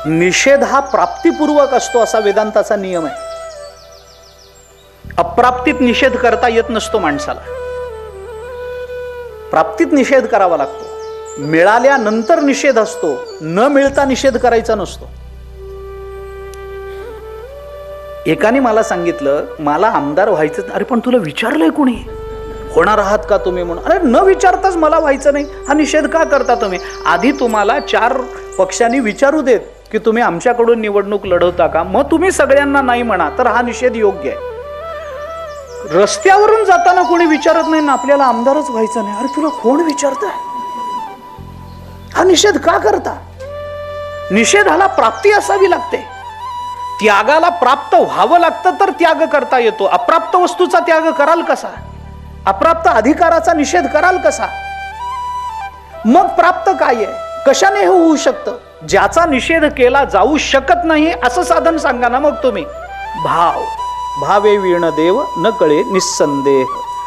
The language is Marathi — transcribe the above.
निषेध हा प्राप्तिपूर्वक असतो असा वेदांताचा नियम आहे. अप्राप्तीत निषेध करता येत नसतो माणसाला. प्राप्तीत निषेध करावा लागतो. मिळाल्यानंतर निषेध असतो, न मिळता निषेध करायचा नसतो. एकाने मला सांगितलं, मला आमदार व्हायचं. अरे पण तुला विचारलंय कोणी, होणार आहात का तुम्ही म्हणून? अरे न विचारताच मला व्हायचं नाही, हा निषेध का करता तुम्ही? आधी तुम्हाला 4 पक्षांनी विचारू देत की तुम्ही आमच्याकडून निवडणूक लढवता का, मग तुम्ही सगळ्यांना नाही म्हणा, तर हा निषेध योग्य आहे. रस्त्यावरून जाताना कोणी विचारत नाही ना आपल्याला आमदारच व्हायचं नाही, अरे तुला कोण विचारतंय? हा निषेध का करता? निषेधाला प्राप्ती असावी लागते. त्यागाला प्राप्त व्हावं लागतं तर त्याग करता येतो. अप्राप्त वस्तूचा त्याग कराल कसा? अप्राप्त अधिकाराचा निषेध कराल कसा? मग प्राप्त काय आहे, कशाने हे होऊ शकतं? ज्याचा निषेध केला जाऊ शकत नाही असं साधन सांगा ना मग तुम्ही. भावे वीण देव न कळे निस्संदेह.